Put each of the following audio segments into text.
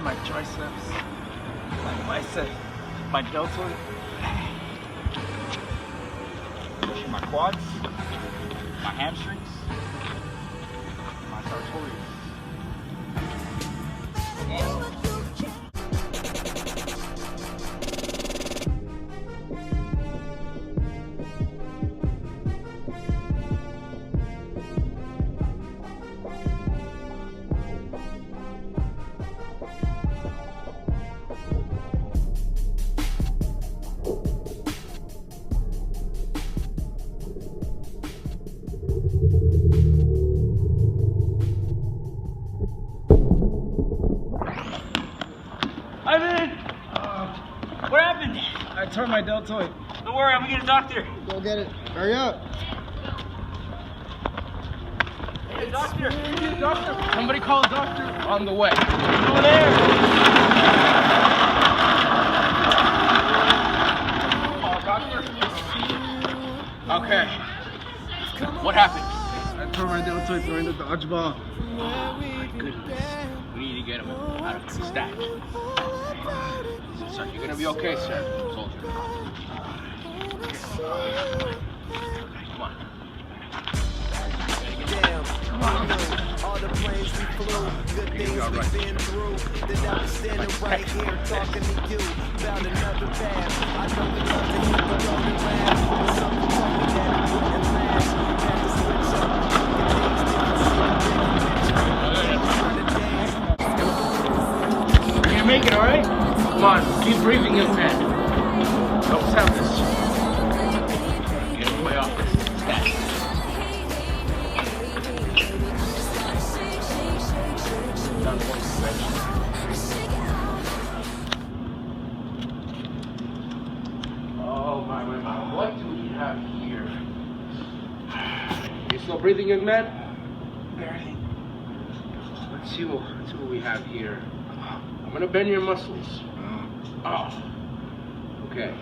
my triceps, my bicep, my deltoid, pushing my quads, my hamstrings, my sartorius. What happened? I tore my deltoid. Don't worry, I'm gonna get a doctor. Go get it. Hurry up. Hey, doctor. Doctor. Somebody call a doctor. On the way. Over there. Oh, doctor. Okay. What happened? I tore my deltoid throwing the dodgeball. Oh my goodness. We need to get him out of the stack. Sir, you're gonna be okay, sir. Soldier. Come on. Come on. All the planes we flew, good things we've been through. Then I was standing right here talking to you about another path. I know we love to hit the road and laugh, but something told me that it wouldn't last. Had to switch up, look at things different, You're gonna make it, alright? Come on, keep breathing, young man. Don't sound this. Get him way off this stack. Down one stretch. Oh my. What do we have here? You still breathing, young man? Barely. Let's see what we have here. I'm gonna bend your muscles. Oh. Okay.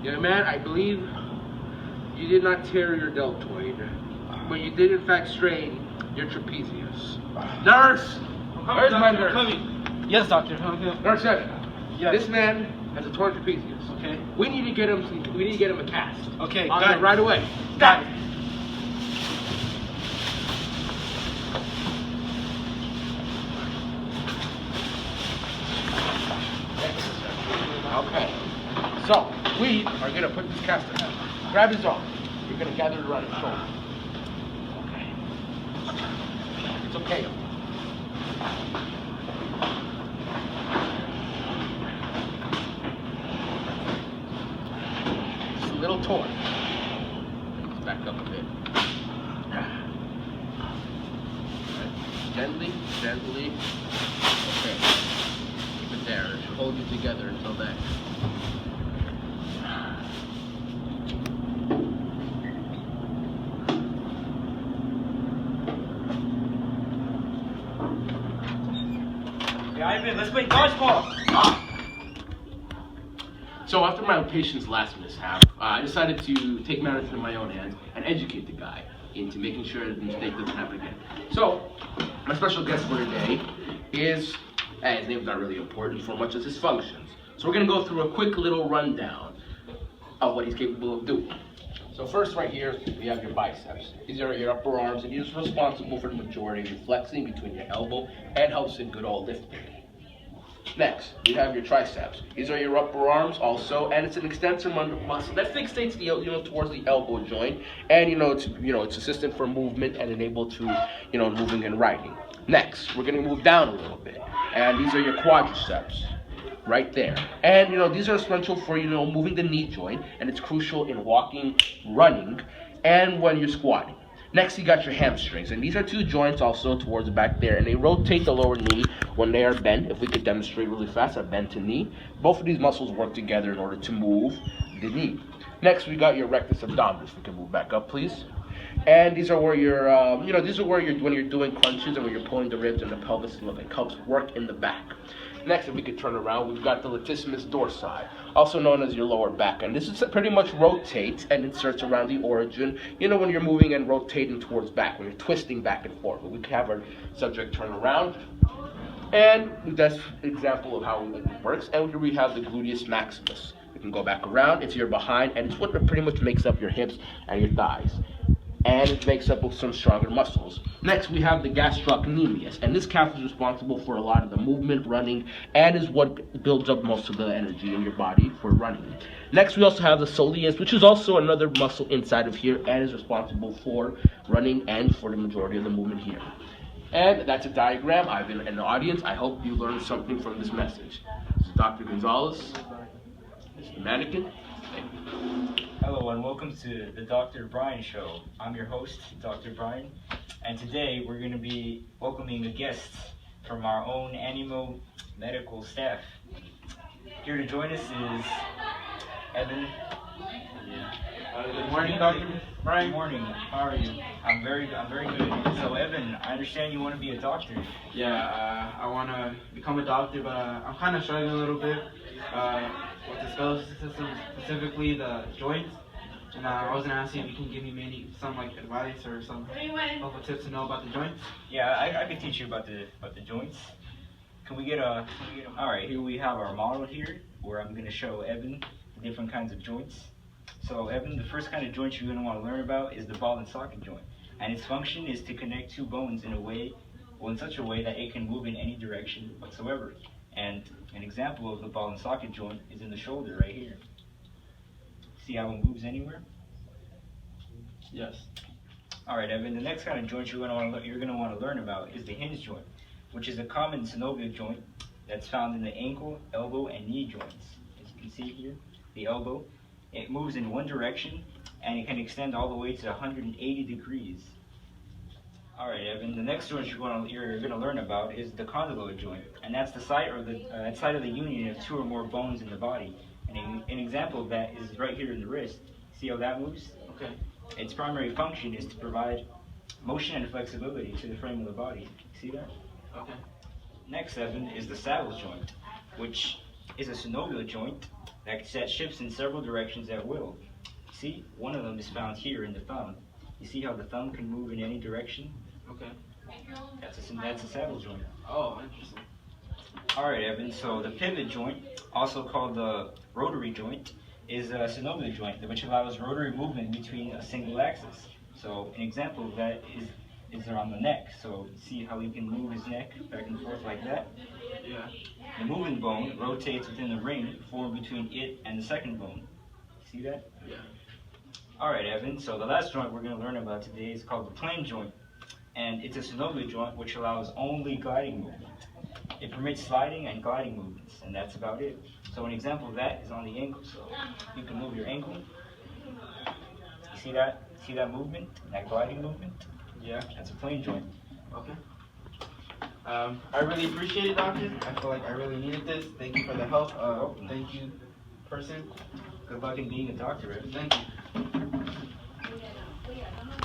Young man, I believe you did not tear your deltoid, but you did in fact strain your trapezius. Nurse! Where's my nurse? Yes, doctor. Okay. Nurse Evan. Yes. This man has a torn trapezius. Okay. We need to get him a cast. Okay. On Got it it. right away. Got it. Okay. So we are gonna put this cast in. Grab his arm. You're gonna gather it around his shoulder. Okay. It's okay. It's a little torn. Let's back up a bit. Right. Gently. Okay. Keep it there. It should hold you together until then. Hey, Ivan, let's play dodgeball. So after my patient's last mishap, I decided to take matters into my own hands and educate the guy into making sure that the mistake doesn't happen again. So my special guest for today is, his name's not really important for much as his functions. So we're gonna go through a quick little rundown of what he's capable of doing. So first right here, we have your biceps. These are your upper arms, and these are responsible for the majority of your flexing between your elbow and helps in good old lifting. Next, we have your triceps. These are your upper arms also, and it's an extensor muscle that fixates the towards the elbow joint, and it's assistant for movement and enable to moving and riding. Next, we're gonna move down a little bit, and these are your quadriceps. Right there. And these are essential for moving the knee joint, and it's crucial in walking, running, and when you're squatting. Next, you got your hamstrings, and these are two joints also towards the back there, and they rotate the lower knee when they are bent. If we could demonstrate really fast, a bent to knee. Both of these muscles work together in order to move the knee. Next, we got your rectus abdominis. We can move back up, please. And these are where when you're doing crunches and when you're pulling the ribs and the pelvis, it helps work in the back. Next, if we could turn around, we've got the latissimus dorsi, also known as your lower back. And this is pretty much rotates and inserts around the origin, when you're moving and rotating towards back, when you're twisting back and forth. We could have our subject turn around. And that's an example of how it works. And here we have the gluteus maximus. You can go back around if you're behind, and it's what pretty much makes up your hips and your thighs. And it makes up with some stronger muscles. Next, we have the gastrocnemius, and this calf is responsible for a lot of the movement, running, and is what builds up most of the energy in your body for running. Next, we also have the soleus, which is also another muscle inside of here and is responsible for running and for the majority of the movement here. And that's a diagram. I've been in the audience. I hope you learned something from this message. This is Dr. Gonzalez. This is the mannequin. Thank you. Hello and welcome to the Dr. Brian Show. I'm your host, Dr. Brian, and today we're going to be welcoming a guest from our own Animo medical staff. Here to join us is Evan. Good morning, Dr. Brian. Good morning. How are you? I'm very good. So Evan, I understand you want to be a doctor. Yeah, I want to become a doctor, but I'm kind of struggling a little bit with the skeletal system, specifically the joints. And I was going to ask you if you can give me some advice or some helpful tips to know about the joints. Yeah, I can teach you about the joints. Can we get a? All right, here we have our model here, where I'm going to show Evan the different kinds of joints. So Evan, the first kind of joint you're going to want to learn about is the ball and socket joint. And its function is to connect two bones in such a way that it can move in any direction whatsoever. And an example of the ball and socket joint is in the shoulder right here. See how it moves anywhere? Yes. All right, Evan, the next kind of joint you're going to want to learn about is the hinge joint, which is a common synovial joint that's found in the ankle, elbow, and knee joints. As you can see here, the elbow. It moves in one direction, and it can extend all the way to 180 degrees. All right, Evan, the next joint you're going to learn about is the condyloid joint, and that's the site of the union of two or more bones in the body. And an example of that is right here in the wrist. See how that moves? Okay. Its primary function is to provide motion and flexibility to the frame of the body. See that? Okay. Next, Evan, is the saddle joint, which is a synovial joint that shifts in several directions at will. See, one of them is found here in the thumb. You see how the thumb can move in any direction? Okay. That's a saddle joint. Oh, interesting. All right, Evan, so the pivot joint, also called the rotary joint, is a synovial joint which allows rotary movement between a single axis. So an example of that is around the neck. So see how he can move his neck back and forth like that? Yeah. The moving bone rotates within the ring formed between it and the second bone. See that? Yeah. All right, Evan, so the last joint we're going to learn about today is called the plane joint. And it's a synovial joint which allows only gliding movement. It permits sliding and gliding movements, and that's about it. So an example of that is on the ankle. So you can move your ankle. You see that? See that movement? That gliding movement? Yeah. That's a plane joint. Okay. I really appreciate it, doctor. I feel like I really needed this. Thank you for the help. Thank you, person. Good luck in being a doctor, Evan. Thank you.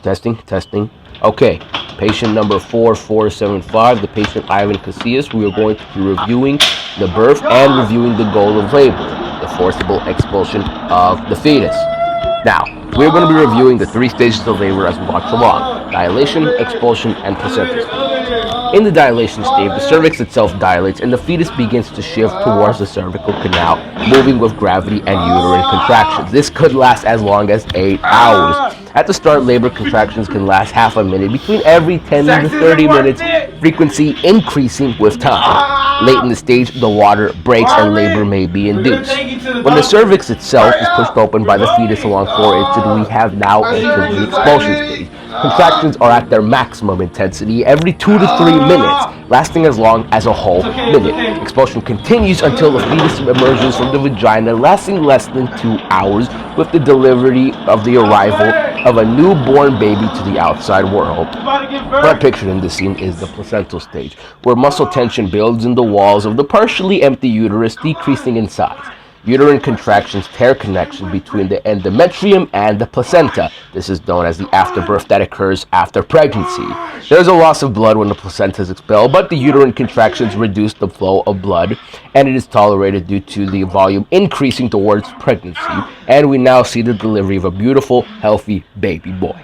Testing. Okay, patient number 4475, the patient Ivan Casillas. We are going to be reviewing the birth and reviewing the goal of labor, the forcible expulsion of the fetus. Now, we're going to be reviewing the three stages of labor as we watch along: dilation, expulsion, and placenta stage. In the dilation stage, the cervix itself dilates and the fetus begins to shift towards the cervical canal, moving with gravity and uterine contractions. This could last as long as 8 hours. At the start, labor contractions can last half a minute, between every 10 to 30 minutes, frequency increasing with time. Late in the stage, the water breaks and labor may be induced. When the cervix itself is pushed open by the fetus along 4 inches, we have now entered the expulsion stage. Contractions are at their maximum intensity every 2 to 3 minutes, lasting as long as a whole minute. Expulsion continues until the fetus emerges from the vagina, lasting less than 2 hours, with the delivery of the arrival of a newborn baby to the outside world. What pictured in this scene is the placental stage, where muscle tension builds in the walls of the partially empty uterus, decreasing in size. Uterine contractions tear connection between the endometrium and the placenta. This is known as the afterbirth that occurs after pregnancy. There is a loss of blood when the placenta is expelled, but the uterine contractions reduce the flow of blood, and it is tolerated due to the volume increasing towards pregnancy. And we now see the delivery of a beautiful, healthy baby boy.